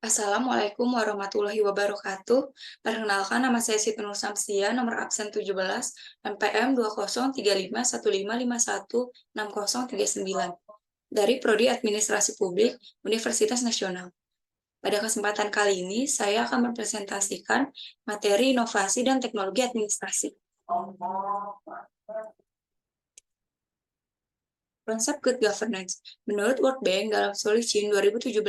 Assalamualaikum warahmatullahi wabarakatuh. Perkenalkan, nama saya Siti Nur Samsia, nomor absen 17, NPM 203515516039, dari Prodi Administrasi Publik, Universitas Nasional. Pada kesempatan kali ini, saya akan mempresentasikan materi inovasi dan teknologi administrasi. Konsep good governance. Menurut World Bank dalam Solution 2017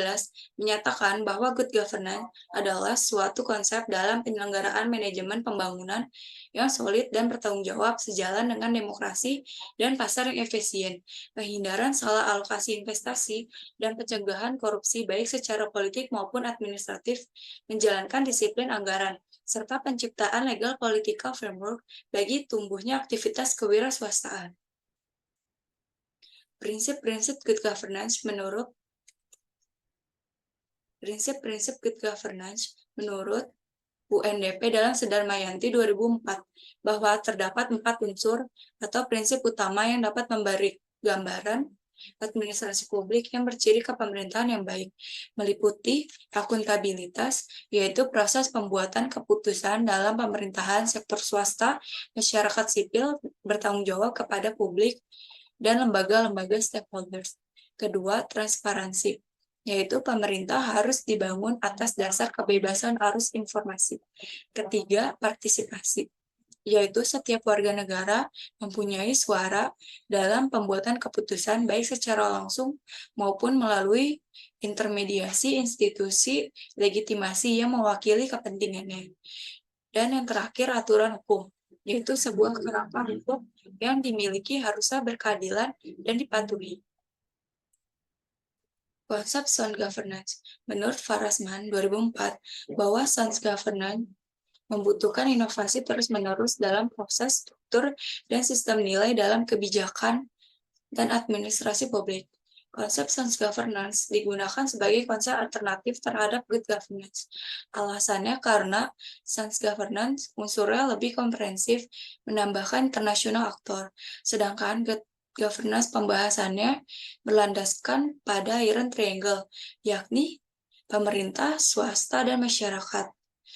menyatakan bahwa good governance adalah suatu konsep dalam penyelenggaraan manajemen pembangunan yang solid dan bertanggung jawab sejalan dengan demokrasi dan pasar yang efisien, penghindaran salah alokasi investasi, dan pencegahan korupsi baik secara politik maupun administratif, menjalankan disiplin anggaran, serta penciptaan legal political framework bagi tumbuhnya aktivitas kewirausahaan. Prinsip-prinsip good governance menurut UNDP dalam Sedarmayanti 2004 bahwa terdapat 4 unsur atau prinsip utama yang dapat memberi gambaran administrasi publik yang berciri kepemerintahan yang baik, meliputi akuntabilitas, yaitu proses pembuatan keputusan dalam pemerintahan sektor swasta, masyarakat sipil bertanggung jawab kepada publik, dan lembaga-lembaga stakeholders. Kedua, transparansi, yaitu pemerintah harus dibangun atas dasar kebebasan arus informasi. Ketiga, partisipasi, yaitu setiap warga negara mempunyai suara dalam pembuatan keputusan baik secara langsung maupun melalui intermediasi institusi legitimasi yang mewakili kepentingannya. Dan yang terakhir, aturan hukum, yaitu sebuah kerangka hukum yang dimiliki harusnya berkeadilan dan dipatuhi. Konsep sound governance. Menurut Farasman 2004, bahwa sound governance membutuhkan inovasi terus-menerus dalam proses struktur dan sistem nilai dalam kebijakan dan administrasi publik. Konsep sound governance digunakan sebagai konsep alternatif terhadap good governance. Alasannya karena sound governance unsurnya lebih komprehensif, menambahkan internasional aktor, sedangkan good governance pembahasannya berlandaskan pada Iron Triangle, yakni pemerintah, swasta, dan masyarakat.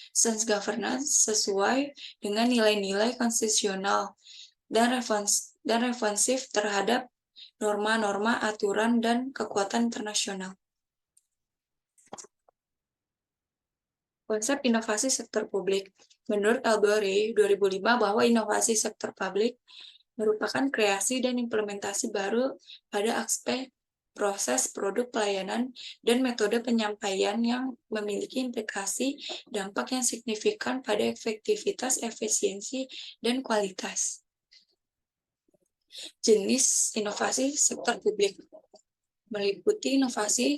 Sound governance sesuai dengan nilai-nilai konstitusional dan responsif terhadap norma-norma, aturan, dan kekuatan internasional. Konsep inovasi sektor publik. Menurut Albore 2005 bahwa inovasi sektor publik merupakan kreasi dan implementasi baru pada aspek proses, produk, pelayanan, dan metode penyampaian yang memiliki implikasi dampak yang signifikan pada efektivitas, efisiensi, dan kualitas. Jenis inovasi sektor publik meliputi inovasi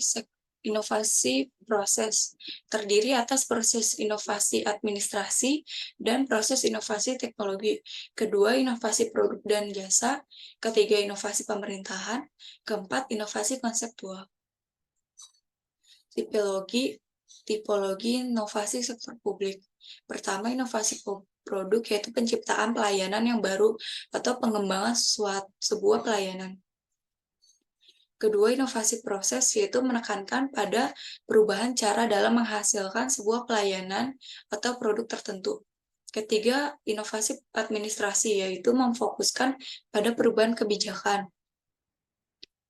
proses, terdiri atas proses inovasi administrasi dan proses inovasi teknologi. Kedua, inovasi produk dan jasa. Ketiga, inovasi pemerintahan. Keempat, inovasi konseptual. Tipologi inovasi sektor publik. Pertama, inovasi produk, yaitu penciptaan pelayanan yang baru atau pengembangan sebuah pelayanan. Kedua, inovasi proses, yaitu menekankan pada perubahan cara dalam menghasilkan sebuah pelayanan atau produk tertentu. Ketiga, inovasi administrasi, yaitu memfokuskan pada perubahan kebijakan.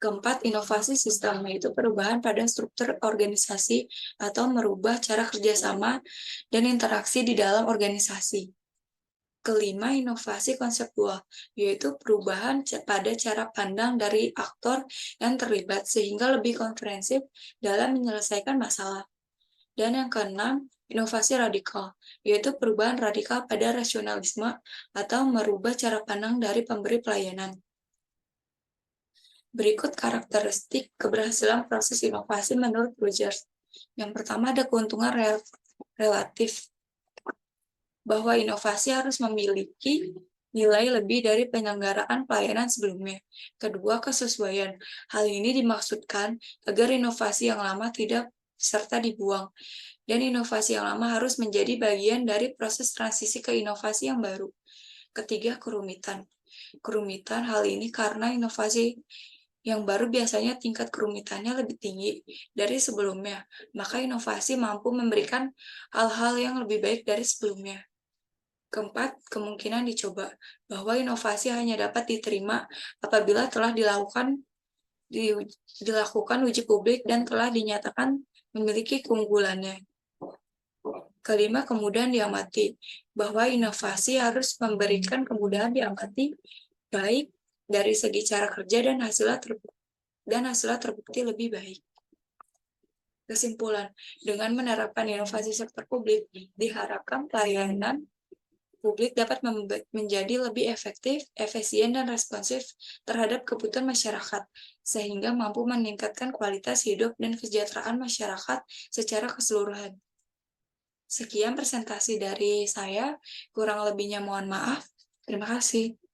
Keempat, inovasi sistem, yaitu perubahan pada struktur organisasi atau merubah cara kerjasama dan interaksi di dalam organisasi. Kelima, inovasi konseptual, yaitu perubahan pada cara pandang dari aktor yang terlibat sehingga lebih komprehensif dalam menyelesaikan masalah. Dan yang keenam, inovasi radikal, yaitu perubahan radikal pada rasionalisme atau merubah cara pandang dari pemberi pelayanan. Berikut karakteristik keberhasilan proses inovasi menurut Rogers. Yang pertama, ada keuntungan relatif, bahwa inovasi harus memiliki nilai lebih dari penyelenggaraan pelayanan sebelumnya. Kedua, kesesuaian. Hal ini dimaksudkan agar inovasi yang lama tidak serta dibuang, dan inovasi yang lama harus menjadi bagian dari proses transisi ke inovasi yang baru. Ketiga, kerumitan. Hal ini karena inovasi yang baru biasanya tingkat kerumitannya lebih tinggi dari sebelumnya, maka inovasi mampu memberikan hal-hal yang lebih baik dari sebelumnya. Keempat, kemungkinan dicoba, bahwa inovasi hanya dapat diterima apabila telah dilakukan uji publik dan telah dinyatakan memiliki keunggulannya. Kelima, kemudahan diamati, bahwa inovasi harus memberikan kemudahan diamati baik dari segi cara kerja dan hasilnya terbukti lebih baik. Kesimpulan, dengan menerapkan inovasi sektor publik, diharapkan pelayanan publik dapat menjadi lebih efektif, efisien, dan responsif terhadap kebutuhan masyarakat, sehingga mampu meningkatkan kualitas hidup dan kesejahteraan masyarakat secara keseluruhan. Sekian presentasi dari saya, kurang lebihnya mohon maaf. Terima kasih.